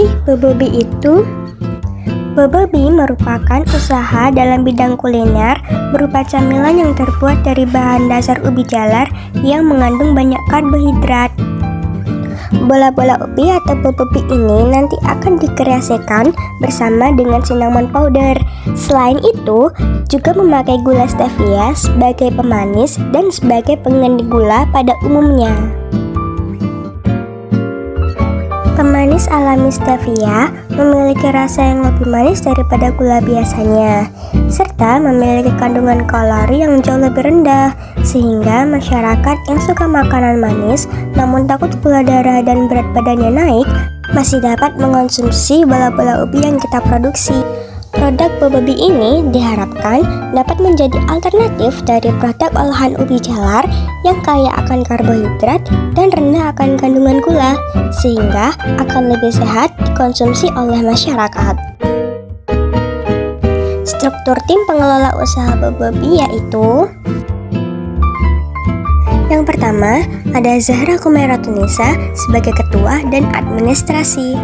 sih Bobobi itu? Bobobi merupakan usaha dalam bidang kuliner berupa camilan yang terbuat dari bahan dasar ubi jalar yang mengandung banyak karbohidrat. Bola-bola ubi atau bobobi ini nanti akan dikreasikan bersama dengan cinnamon powder. Selain itu, juga memakai gula stevia sebagai pemanis dan sebagai pengganti gula pada umumnya. Pemanis alami stevia memiliki rasa yang lebih manis daripada gula biasanya, serta memiliki kandungan kalori yang jauh lebih rendah, sehingga masyarakat yang suka makanan manis namun takut gula darah dan berat badannya naik, masih dapat mengonsumsi bola-bola ubi yang kita produksi. Produk bobobi ini diharapkan dapat menjadi alternatif dari produk olahan ubi jalar yang kaya akan karbohidrat dan rendah akan kandungan gula, sehingga akan lebih sehat dikonsumsi oleh masyarakat. Struktur tim pengelola usaha bobobi yaitu: yang pertama, ada Zahra Kumairatunisa sebagai ketua dan administrasi.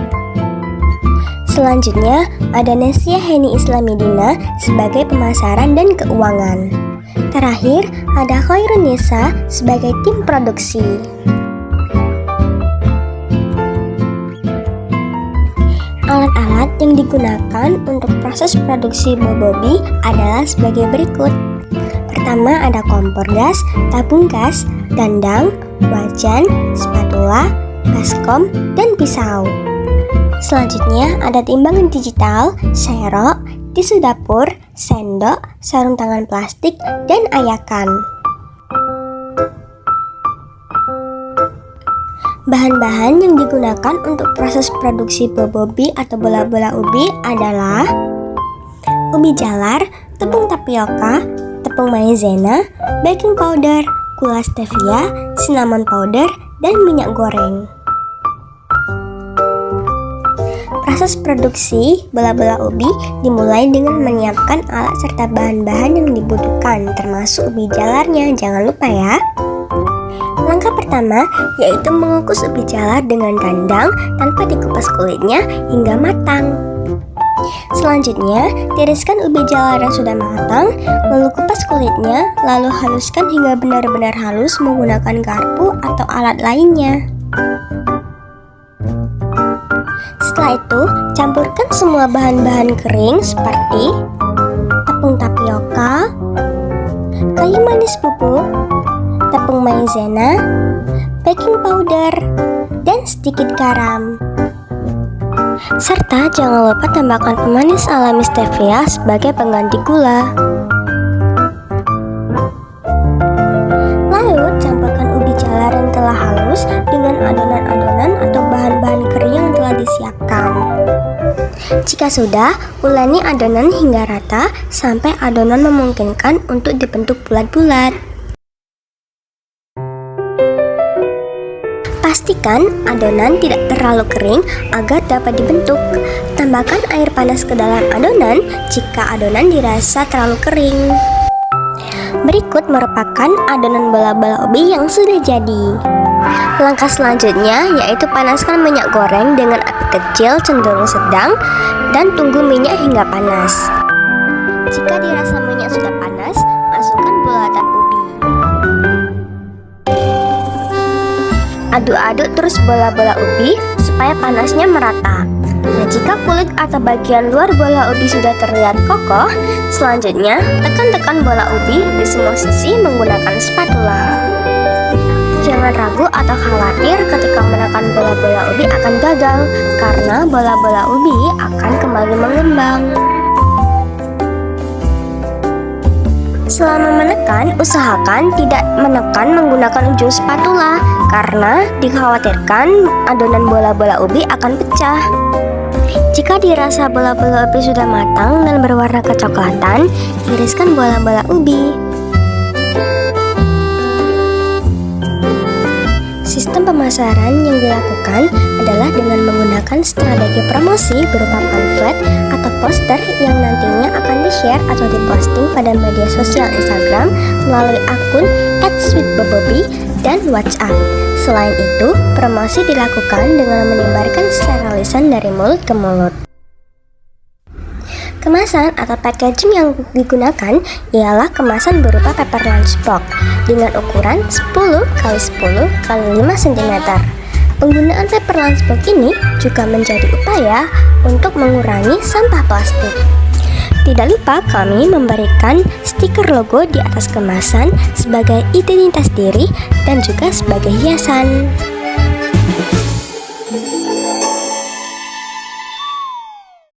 Selanjutnya, ada Nesia Heni Islamidina sebagai pemasaran dan keuangan. Terakhir, ada Khairunisa sebagai tim produksi. Alat-alat yang digunakan untuk proses produksi bobobi adalah sebagai berikut. Pertama, ada kompor gas, tabung gas, dandang, wajan, spatula, baskom, dan pisau. Selanjutnya ada timbangan digital, serok, tisu dapur, sendok, sarung tangan plastik, dan ayakan. Bahan-bahan yang digunakan untuk proses produksi bobobi atau bola-bola ubi adalah ubi jalar, tepung tapioka, tepung maizena, baking powder, gula stevia, cinnamon powder, dan minyak goreng. Proses produksi bola-bola ubi dimulai dengan menyiapkan alat serta bahan-bahan yang dibutuhkan, termasuk ubi jalarnya, jangan lupa ya. Langkah pertama yaitu mengukus ubi jalar dengan dandang tanpa dikupas kulitnya hingga matang. Selanjutnya, tiriskan ubi jalar yang sudah matang, lalu kupas kulitnya, lalu haluskan hingga benar-benar halus menggunakan garpu atau alat lainnya. Setelah itu, campurkan semua bahan-bahan kering seperti tepung tapioka, kayu manis bubuk, tepung maizena, baking powder, dan sedikit garam. Serta jangan lupa tambahkan pemanis alami stevia sebagai pengganti gula. Lalu, campurkan ubi jalar yang telah halus dengan adonan-adonan atau bahan-bahan kering yang telah disiapkan. Jika sudah, uleni adonan hingga rata sampai adonan memungkinkan untuk dibentuk bulat-bulat. Pastikan adonan tidak terlalu kering agar dapat dibentuk. Tambahkan air panas ke dalam adonan jika adonan dirasa terlalu kering. Berikut merupakan adonan bola-bola ubi yang sudah jadi. Langkah selanjutnya yaitu panaskan minyak goreng dengan api kecil cenderung sedang dan tunggu minyak hingga panas. Jika dirasa minyak sudah panas, masukkan bulatan ubi. Aduk-aduk terus bola-bola ubi supaya panasnya merata. Nah, jika kulit atau bagian luar bola ubi sudah terlihat kokoh, selanjutnya tekan-tekan bola ubi di semua sisi menggunakan spatula. Jangan ragu atau khawatir ketika menekan bola-bola ubi akan gagal, karena bola-bola ubi akan kembali mengembang. Selama menekan, usahakan tidak menekan menggunakan ujung spatula, karena dikhawatirkan adonan bola-bola ubi akan pecah. Jika dirasa bola-bola ubi sudah matang dan berwarna kecoklatan, iriskan bola-bola ubi. Sistem pemasaran yang dilakukan adalah dengan menggunakan strategi promosi berupa pamflet atau poster yang nantinya akan di-share atau diposting pada media sosial Instagram melalui akun @sweetbobobi dan WhatsApp. Selain itu, promosi dilakukan dengan menyebarkan secara lisan dari mulut ke mulut. Kemasan atau packaging yang digunakan ialah kemasan berupa paper lunchbox dengan ukuran 10x10 x 5 cm. Penggunaan paper lunchbox ini juga menjadi upaya untuk mengurangi sampah plastik. Tidak lupa kami memberikan stiker logo di atas kemasan sebagai identitas diri dan juga sebagai hiasan.